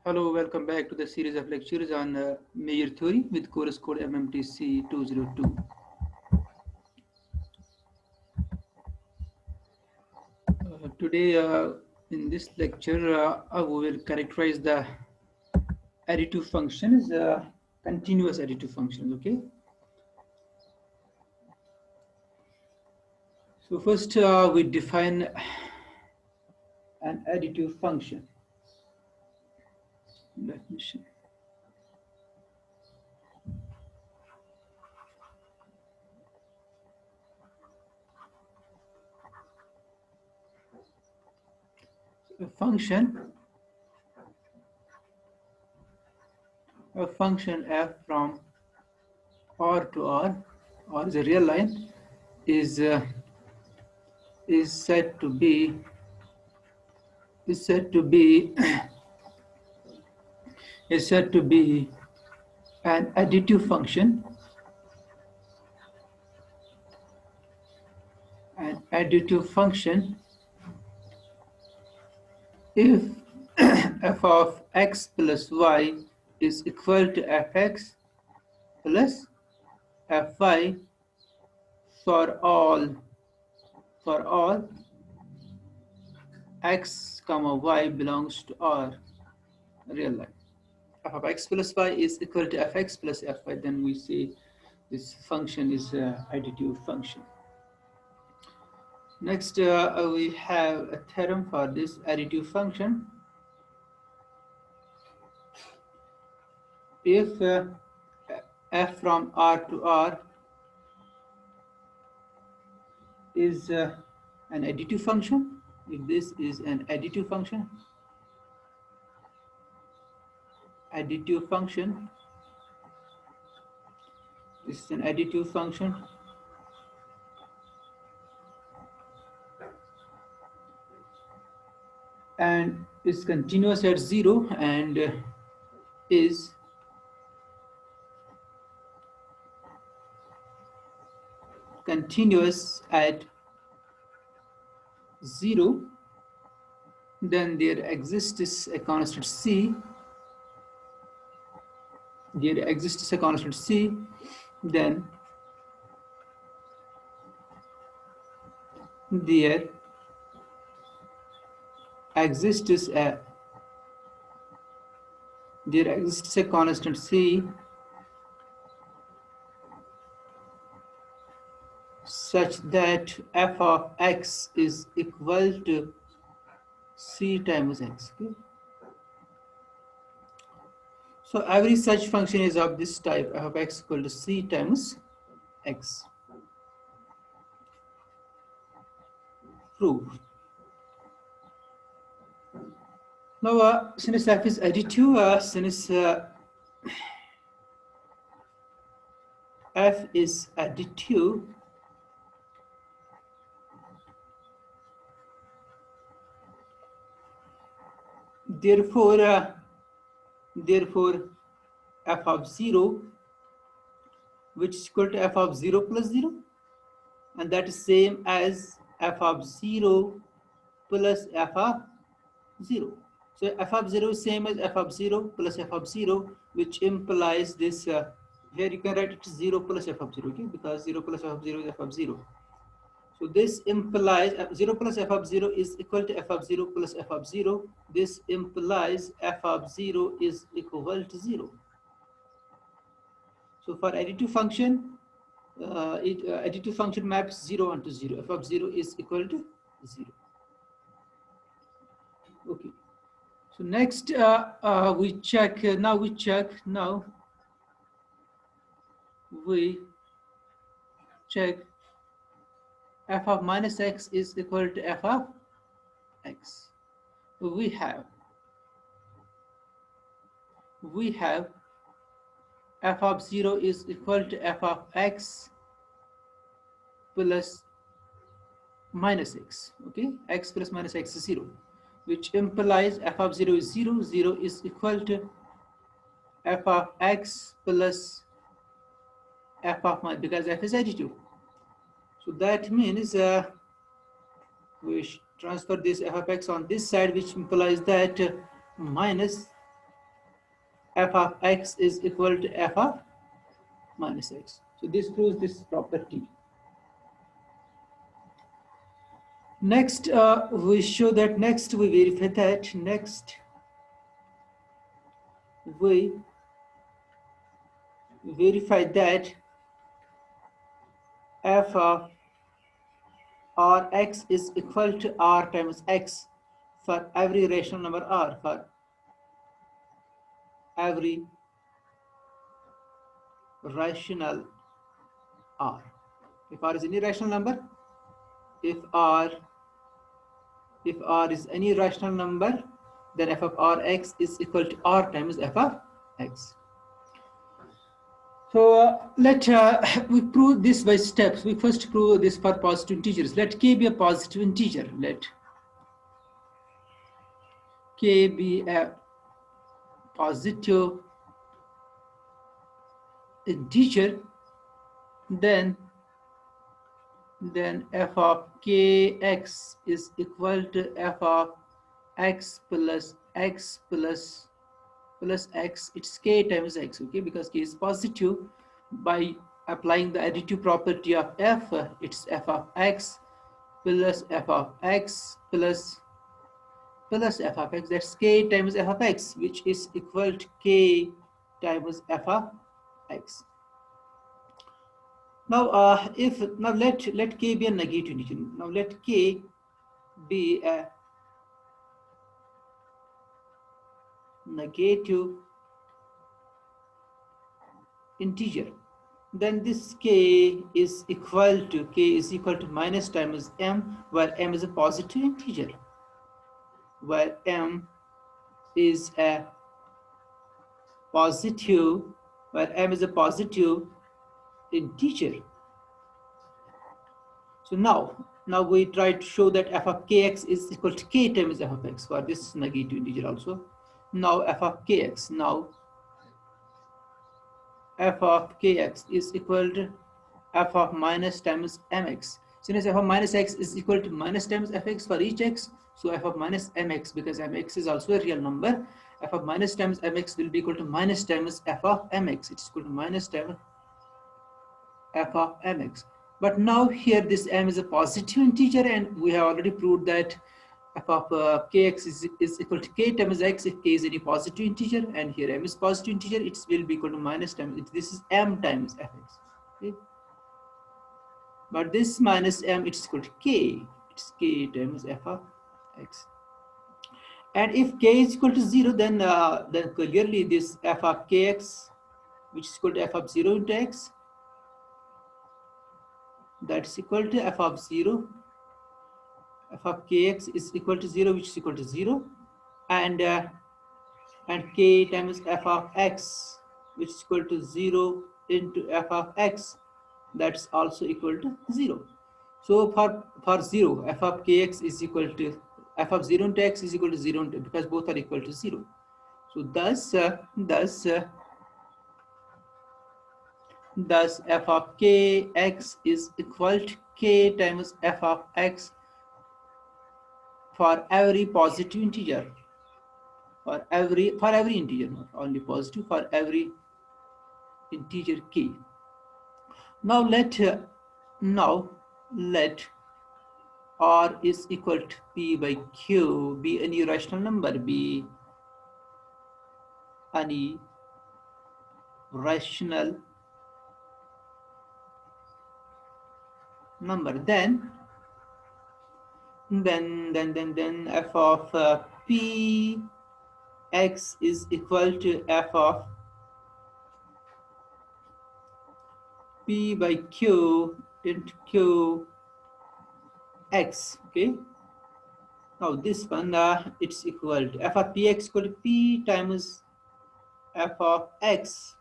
Hello, welcome back to the series of lectures on Meyer theory with course code MMTC 202. Today, in this lecture, we will characterize the additive functions, continuous additive functions. Okay. So first, we define an additive function. Let me see. A function f from R to R is a real line, is uh, is said to be is said to be is said to be an additive function. An additive function if f of x plus y is equal to fx plus fy for all x comma y belongs to R real line. F of x plus y is equal to fx plus fy, then we say this function is an additive function. Next, we have a theorem for this additive function. If f from R to R is an additive function, if this is an additive function, this is an additive function, and is continuous at 0 and is continuous at 0, then there exists a constant c. Then there exists a constant c such that f of x is equal to c times x. Okay? So every such function is of this type, f of x equal to c times x. Proof. Now, since f is additive, since f is additive, therefore f of 0, which is equal to f of 0 plus 0, and that is same as f of 0 plus f of 0. So f of 0 is same as f of 0 plus f of 0, which implies this, here you can write it 0 plus f of 0, okay, because 0 plus f of 0 is f of 0. So this implies 0 plus f of 0 is equal to f of 0 plus f of 0. This implies f of 0 is equal to 0. So for additive function, additive function maps 0 onto 0. F of 0 is equal to 0. Okay. So next we check. Now we check f of minus x is equal to f of x. We have f of 0 is equal to f of x plus minus x. Okay, x plus minus x is 0, which implies f of 0 is 0. 0 is equal to f of x plus f of minus, because f is additive. So that means we transfer this f of x on this side, which implies that minus f of x is equal to f of minus x. So this proves this property. Next, we show that next we verify that next we verify that f of r x is equal to r times x for every rational number r, for every rational r. If r is any rational number, if r is any rational number, then f of rx is equal to r times f of x. So we prove this by steps. We first prove this for positive integers. Let k be a positive integer. Let k be a positive integer, then f of kx is equal to f of x plus x plus x. It's k times x, okay, because k is positive. By applying the additive property of f, it's f of x plus f of x plus f of x. That's k times f of x, which is equal to k times f of x. Now, let k be a negative integer. Now let k be a negative integer. Then this k is equal to minus times m, where m is a positive integer. Where m is a positive, integer. So now we try to show that f of kx is equal to k times f of x for this negative integer also. Now f of kx, f of kx is equal to f of minus times mx. Since f of minus x is equal to minus times fx for each x, so f of minus mx, because mx is also a real number, f of minus times mx will be equal to minus times f of mx. It's equal to minus times f of mx. But now here this m is a positive integer, and we have already proved that f of kx is equal to k times x if k is any positive integer, and here m is positive integer, it will be equal to minus times, this is m times fx. Okay? But this minus m, it's equal to k, it's k times f of x. And if k is equal to 0, then clearly this f of kx, which is equal to f of 0 into x, that's equal to f of 0. F of kx is equal to 0, which is equal to 0, and k times f of x, which is equal to 0 into f of x, that's also equal to 0. So for 0, f of kx is equal to f of 0 into x is equal to 0 into, because both are equal to 0. So thus f of kx is equal to k times f of x for every positive integer, for every integer, not only positive, for every integer k. Now let r is equal to p by q be any rational number, be any rational number, then f of p x is equal to f of p by q into q x. Okay, now this one it's equal to f of px equal to p times f of x,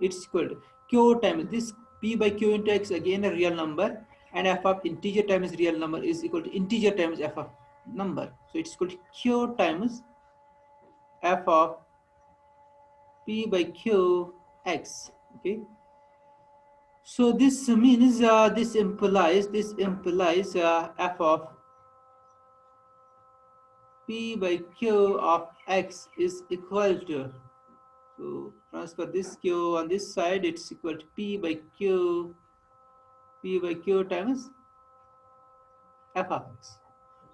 it's equal to q times this p by q into x, again a real number, and f of integer times real number is equal to integer times f of number, so it's equal to q times f of p by q x. Okay, so this means this implies f of p by q of x is equal to, So transfer this q on this side, it's equal to p by q times f of x.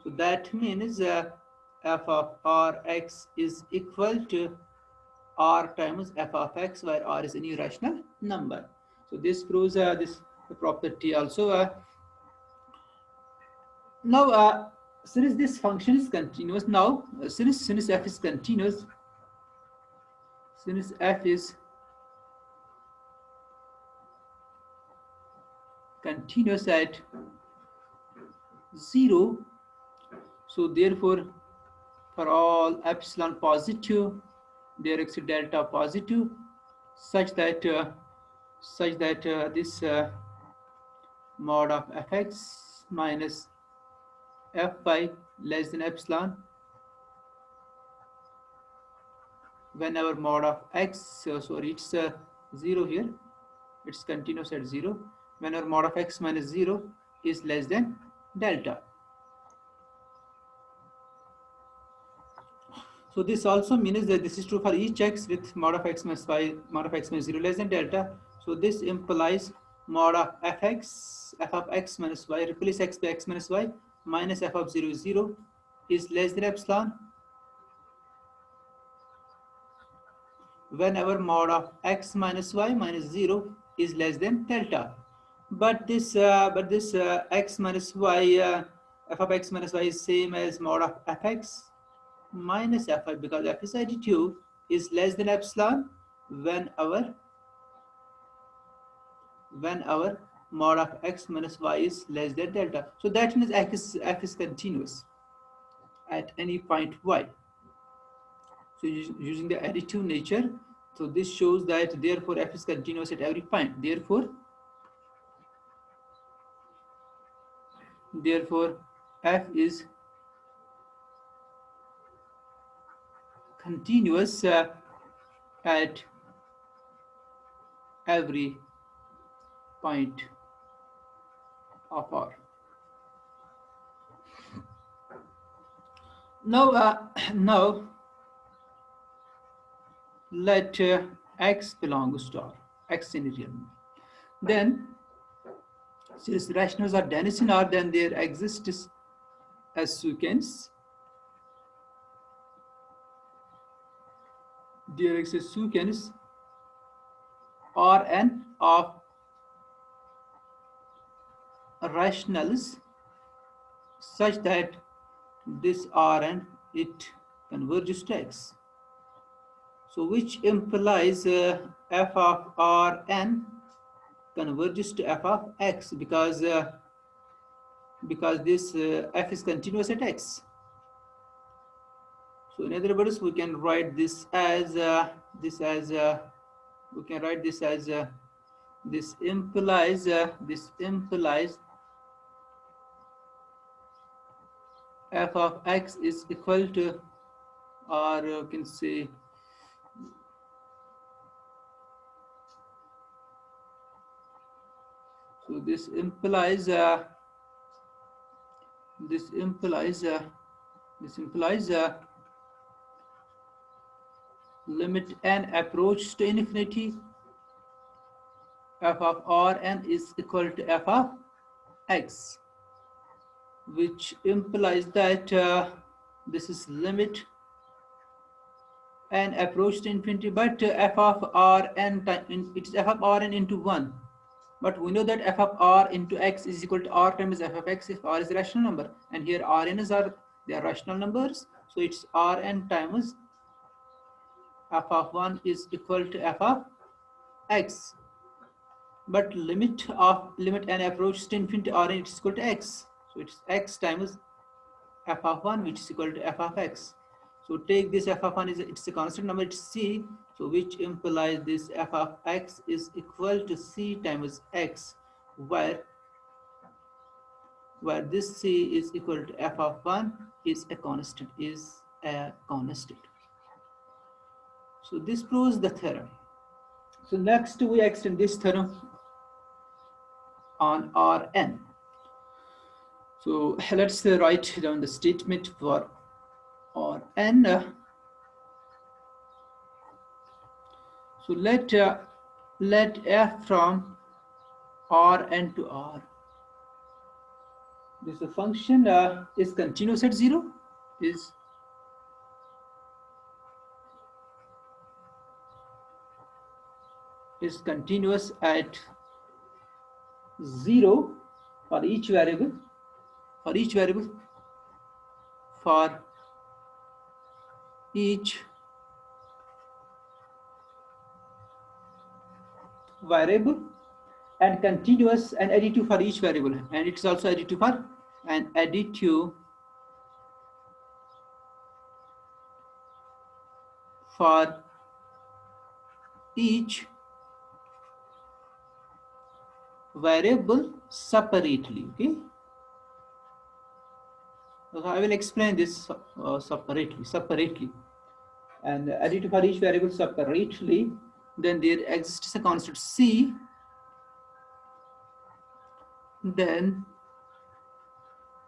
So that means f of rx is equal to r times f of x, where r is an irrational number. So this proves this property also. Now, since this function is continuous, now since f is continuous, since f is continuous at 0, so therefore for all epsilon positive, there is delta positive, such that this mod of fx minus fy less than epsilon, whenever mod of x, sorry, it's 0 here, it's continuous at 0, whenever mod of x minus 0 is less than delta. So this also means that this is true for each x with mod of x minus y, mod of x minus 0 less than delta. So this implies mod of f of x minus y, replace x by x minus y, minus f of 0 is 0, is less than epsilon whenever mod of x minus y minus 0 is less than delta. But this x minus y, f of x minus y is same as mod of fx minus fy, because f is additive, is less than epsilon when our mod of x minus y is less than delta. So that means f is continuous at any point y. So using the additive nature, so this shows that therefore f is continuous at every point. Therefore f is continuous at every point of R. Now, now let x belongs to R, x in real number. Then, since rationals are dense in R, then there exists a sequence. There exists a sequence Rn of rationals such that this Rn it converges to x. So which implies f of Rn converges to f of x, because this f is continuous at x. So in other words, we can write this as this implies f of x is equal to, or you can say, so this implies limit n approach to infinity, f of Rn is equal to f of x, which implies that this is limit n approach to infinity, but f of Rn, it is f of Rn into 1. But we know that f of r into x is equal to r times f of x if r is a rational number, and here Rn's are rational numbers, so it's Rn times f of 1 is equal to f of x. But limit n approaches to infinity Rn, it's equal to x, so it's x times f of 1, which is equal to f of x. So take this f of 1 it's a constant number, it's c, so which implies this f of x is equal to c times x, where this c is equal to f of 1 is a constant, So this proves the theorem. So next we extend this theorem on Rn. So let's write down the statement for Rn. So let f from Rn to R. This function is continuous at 0, is continuous at 0 for each variable, for each variable, for each variable, and continuous and additive for each variable, and it's also additive for an additive for each variable separately. Okay, so I will explain this separately, and additive for each variable separately. Then there exists a constant c. Then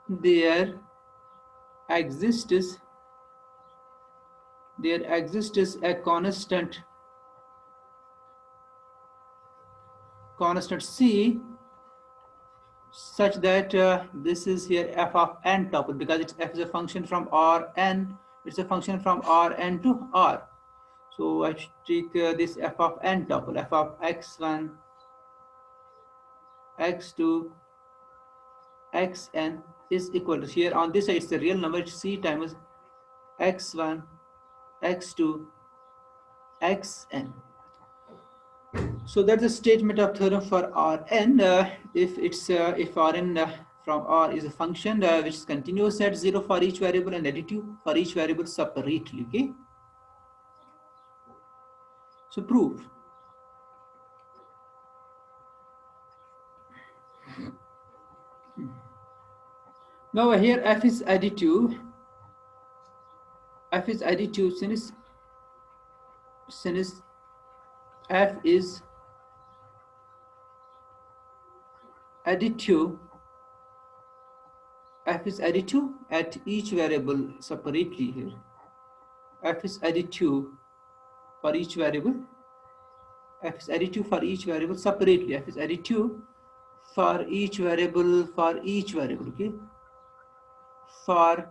there exists a constant c, such that this is here f of n tuple, because it's f is a function from Rn, it's a function from Rn to R. So I take this f of n tuple, f of x1, x2, xn is equal to, here on this side it's the real number, it's c times x1, x2, xn. So that's the statement of theorem for Rn. If Rn from R is a function which is continuous at 0 for each variable and additive for each variable separately. Okay. So prove. Now here f is additive. F is additive since f is additive. F is additive at each variable separately here. F is additive for each variable. F is additive for each variable separately. F is additive for each variable, okay? For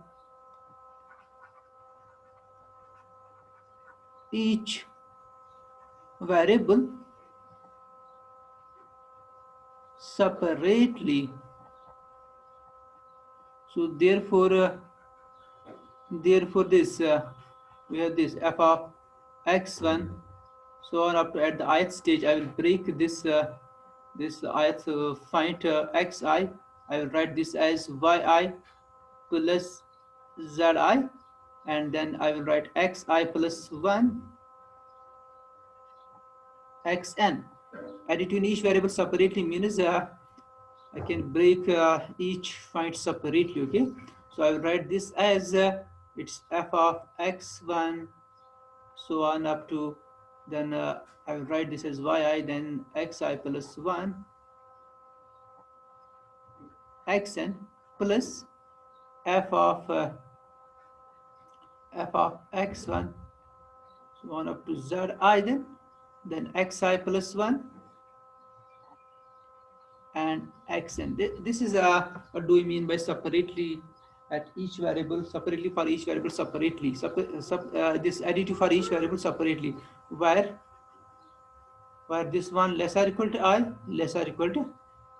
each variable separately. So therefore this we have this f of x1, so on up to at the ith stage. I will break this this ith find xi. I will write this as yi plus zi, and then I will write xi plus 1 xn. Additive in each variable separately means I can break each find separately. Okay, so I will write this as it's f of x1, so on up to, then I will write this as yi, then xi plus 1 xn plus f of x1, so on up to zi, then xi plus 1 and xn. This is what do we mean by separately at each variable, separately for each variable separately. This additive for each variable separately, where this one less or equal to I, less or equal to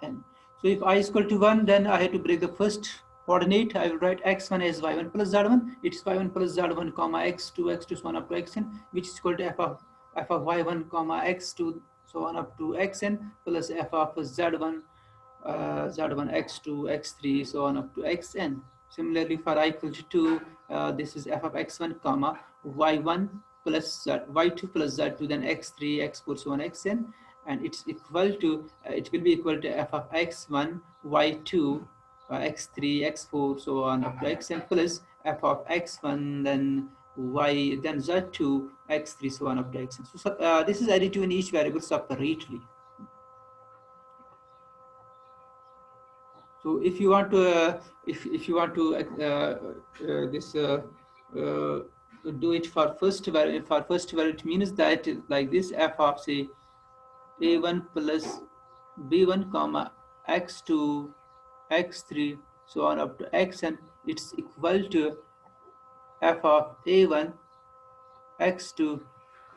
n. So if I is equal to 1, then I have to break the first coordinate. I will write x1 as y1 plus z1. It's y1 plus z1 comma x2 so on up to xn, which is equal to f of y1 comma x2 so on up to xn plus f of z1 z1 x2 x3 so on up to xn. Similarly for I equal to 2, this is f of x1 comma y1 plus z, y2 plus z2, then x3 x4 so on xn, and it's equal to it will be equal to f of x1 y2 x3 x4 so on up to xn plus f of x1 then y then z2 x3 so on up to xn. So this is additive in each variable separately. So if you want to this do it for first value. For first value, it means that like this: f of say a1 plus b1 comma x2 x3 so on up to xn. It's equal to f of a1 x2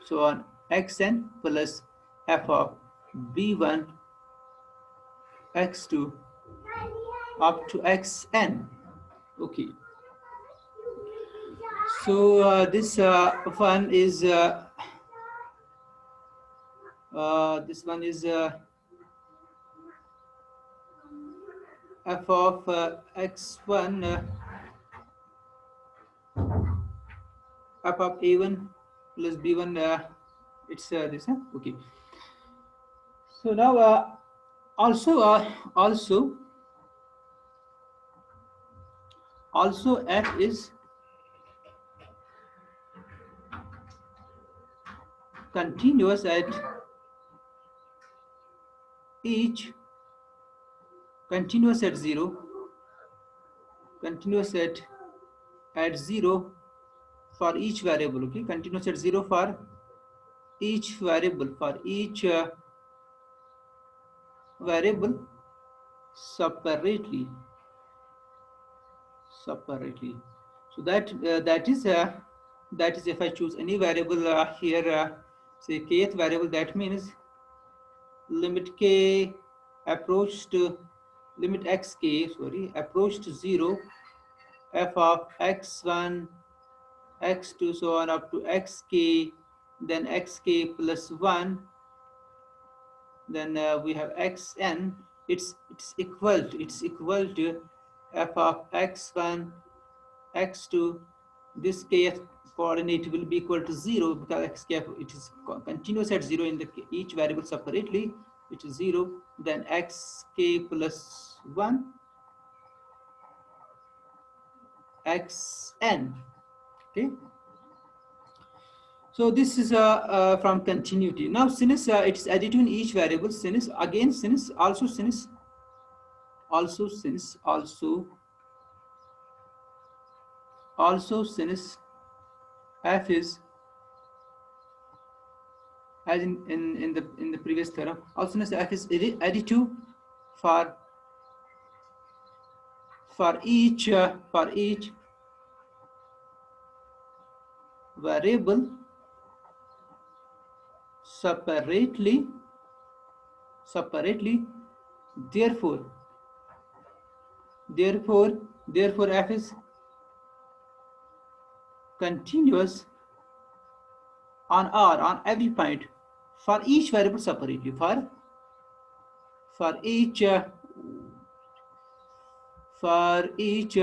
so on xn plus f of b1 x2 up to xn. Okay, so this one is this one is f of x1 f of a1 plus b1 it's this okay. So now also also f is continuous at each continuous at 0 continuous at 0 for each variable. Okay, continuous at 0 for each variable, for each variable separately. So that is if I choose any variable here, say kth variable, that means limit k approach to limit xk, sorry, approach to 0, f of x1 x2 so on up to xk, then xk plus 1, then we have xn. It's equal to f of x1 x2. This kth coordinate will be equal to 0 because xk it is continuous at 0 in the each variable separately, which is 0, then xk plus 1 xn. Okay, so this is from continuity. Now since it's additive in each variable, since since f is, as in the previous theorem, also since f is additive for each variable separately, therefore f is continuous on R, on every point for each variable separately, for each for each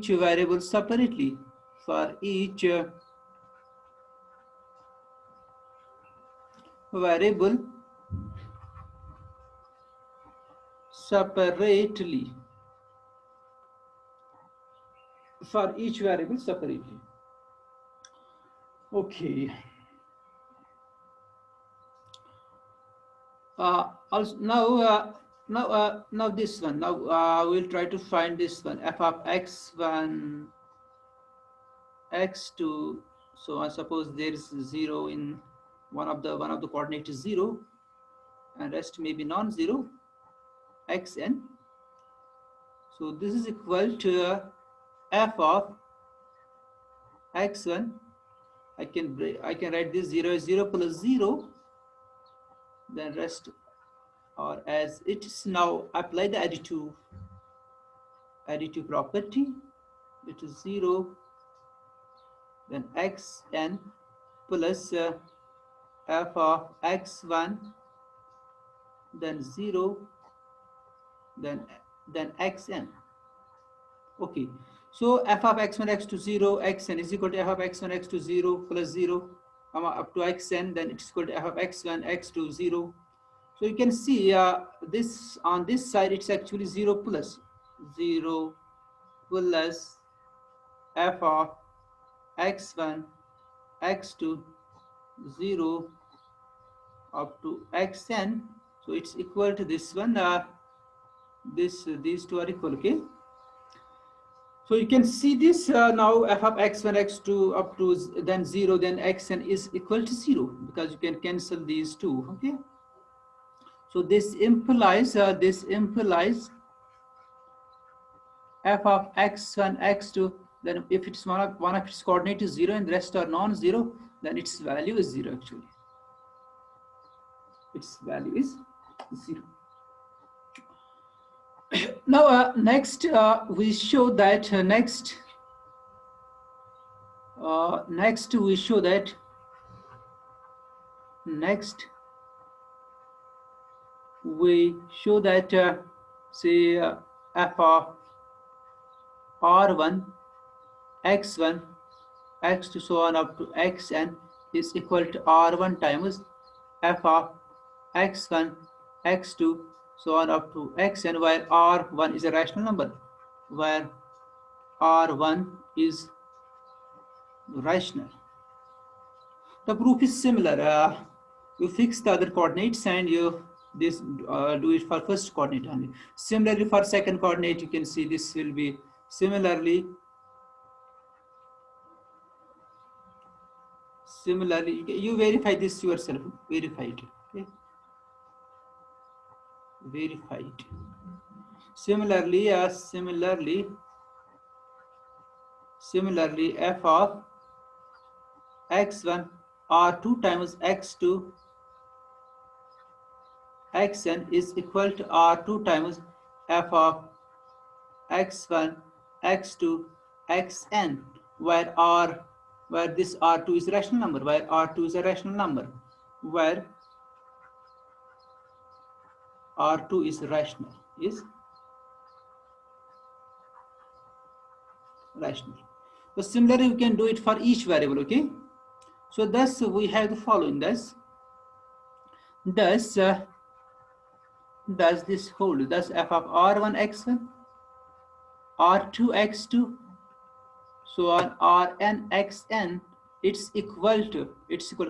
variable separately, for each variable separately, for each variable separately. Okay. Also now this one. Now we'll try to find this one, f of x1 x2 so I suppose there is 0 in one of the coordinate is 0 and rest may be non-zero, xn. So this is equal to f of x1. I can write this 0 is 0 plus 0, then rest or as it is. Now apply the additive property. It is 0, then xn plus f of x1, then 0, then xn. Okay, so f of x1 x2 0 xn is equal to f of x1 x2 0 plus 0 up to xn, then it's equal to f of x1 x2 0. So you can see this on this side it's actually 0 plus f of x1 x2 0 up to xn. So it's equal to this one. These two are equal. Okay. So you can see this now f of x1, x2 up to then 0, then xn is equal to 0 because you can cancel these two. Okay. So this implies f of x1, x2. Then if it's one of its coordinate is 0 and the rest are non-zero, then its value is 0 actually. Its value is 0. Now next we show that next we show that say f of r1, x1, x2 so on up to xn is equal to r1 times f of x1, x2 so on up to xn, where r1 is a rational number, where r1 is rational. The proof is similar. You fix the other coordinates and you do it for first coordinate only. Similarly, for second coordinate, you can see this will be similarly. You verify this yourself. Verify it. Okay? Verify it. Similarly, f of x1 r2 times x2 xn is equal to r2 times f of x1 x2 xn, where this r2 is a rational number, where r2 is a rational number, where r2 is rational, So similarly, you can do it for each variable. Okay, so thus we have the following. Thus this hold. Thus f of r1 x1 r2 x2 so on rn xn, it's equal to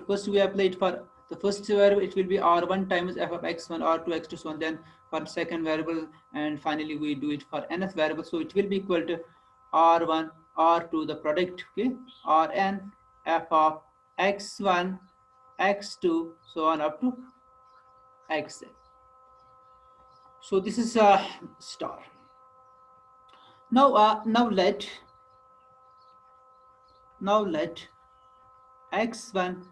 first we apply it for the first variable, it will be r1 times f of x1 r2 x2 so on, then for second variable, and finally we do it for nth variable, so it will be equal to r1 r2 the product. Okay, rn f of x1 x2 so on up to xn. So this is a star. Now let x1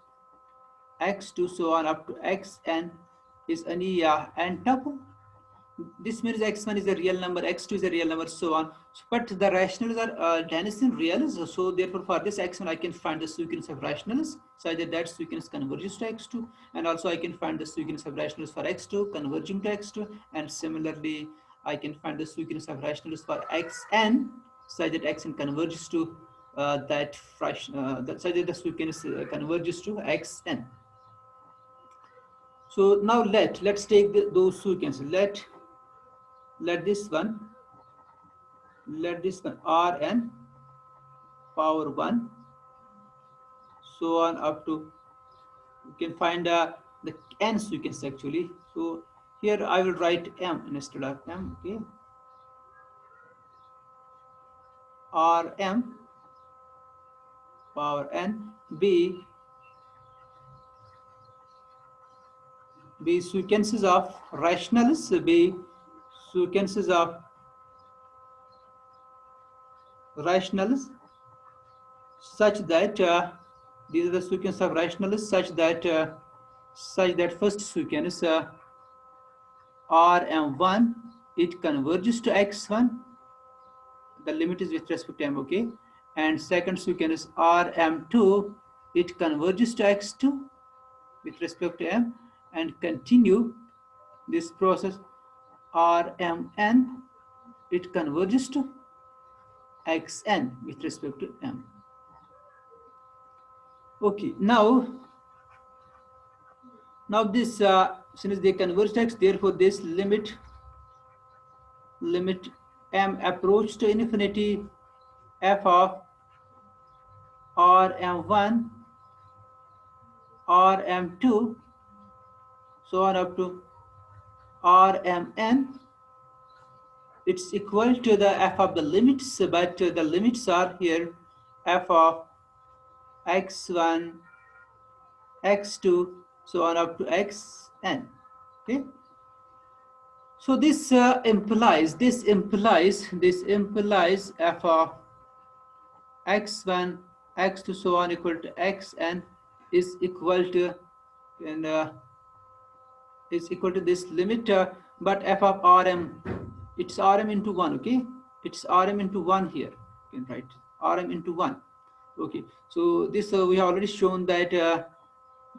x2 so on up to xn is any n tuple. This means x1 is a real number, x2 is a real number, so on. But the rationals are Dennison reals, so therefore for this x1 I can find the sequence of rationals such that sequence converges to x2, and also I can find the sequence of rationals for x2 converging to x2, and similarly I can find the sequence of rationals for xn such that xn converges to such that the sequence converges to xn. So now let's take those sequences. Let this one rn power 1 so on up to, you can find the n sequence actually. So here I will write m instead of m. Okay, rm power n b sequences of rationals, b sequences of rationals such that these are the sequence of rationals such that first sequence rm1 it converges to x1, the limit is with respect to m. Okay, and second sequence is rm2 it converges to x2 with respect to m, and continue this process rmn it converges to xn with respect to m. Okay, now this since they converge to x, therefore this limit m approach to infinity f of rm1 rm2 so on up to rmn it's equal to the f of the limits, but the limits are here f of x1, x2, so on up to xn. Okay. So this implies f of x1, x2, so on equal to xn is equal to, and is equal to this limit, but f of rm, it's rm into 1. Okay, it's rm into 1 here. You can write rm into 1. Okay, so this we have already shown that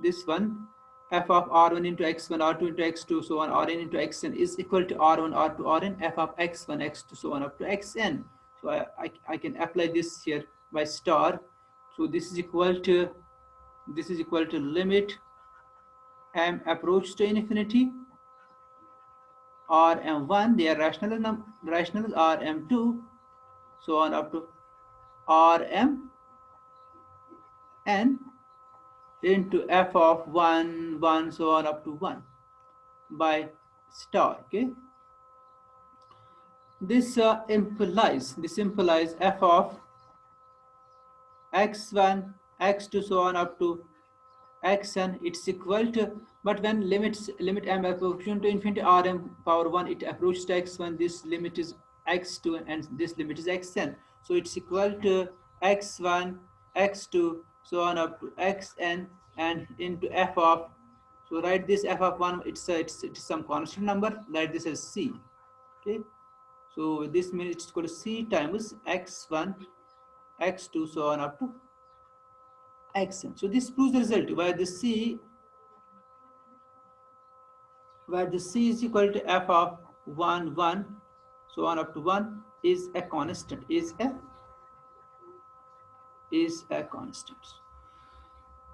this one f of r1 into x1, r2 into x2, so on rn into xn is equal to r1, r2, rn f of x1, x2, so on up to xn. So I can apply this here by star. So this is equal to limit m approach to infinity rm1, they are rational rm2, so on up to rm n into f of 1, 1, so on up to 1 by star. Okay, this implies f of x1, x2, so on up to xn, it's equal to, but when limit m approaching to infinity rm power 1, it approaches to x1, this limit is x2 and this limit is xn, so it's equal to x1, x2, so on up to xn, and into f of, so write this f of 1, it's some constant number, write this as c. Okay, so this means it's equal to c times x1, x2, so on up to xn. So this proves the result where the c is equal to f of 1, 1, so on up to 1 is a constant, is a constant.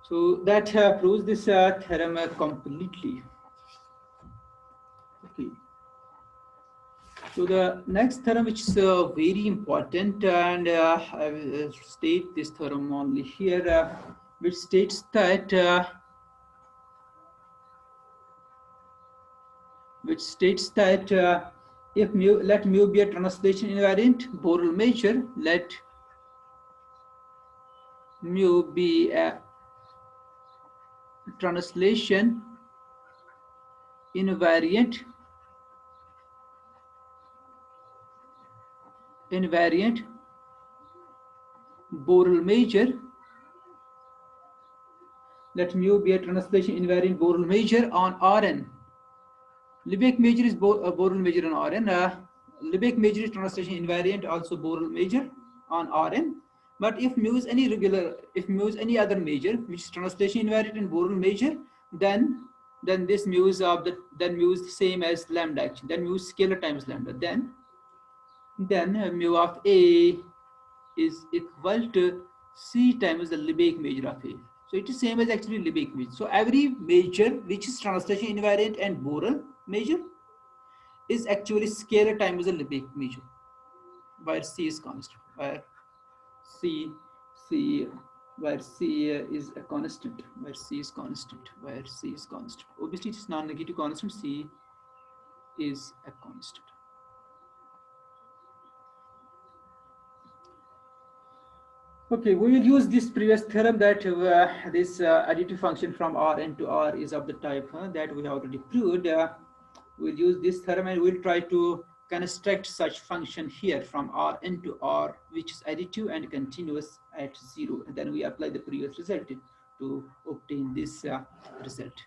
So that proves this theorem completely. Okay. So the next theorem, which is very important, and I will state this theorem only here, which states that if mu, let mu be a translation invariant Borel measure, let mu be a translation invariant Borel measure, let mu be a translation invariant Borel measure on Rn. Lebesgue measure is Borel measure on Rn. Lebesgue measure is translation invariant, also Borel measure on Rn. But if mu is any any other measure which is translation invariant and Borel measure, then this mu is the same as lambda actually. Then mu is scalar times lambda. Then mu of A is equal to C times the Lebesgue measure of A. So it is same as actually Lebesgue measure. So every measure which is translation invariant and Borel measure is actually scalar times the Lebesgue measure, where C is constant, where C is a constant, where C is constant. Obviously it is non-negative constant, C is a constant. Okay, we will use this previous theorem that this additive function from Rn to R is of the type that we have already proved. We'll use this theorem and we'll try to construct such function here from Rn to R, which is additive and continuous at 0. And then we apply the previous result to obtain this result.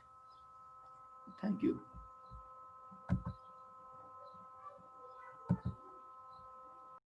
Thank you.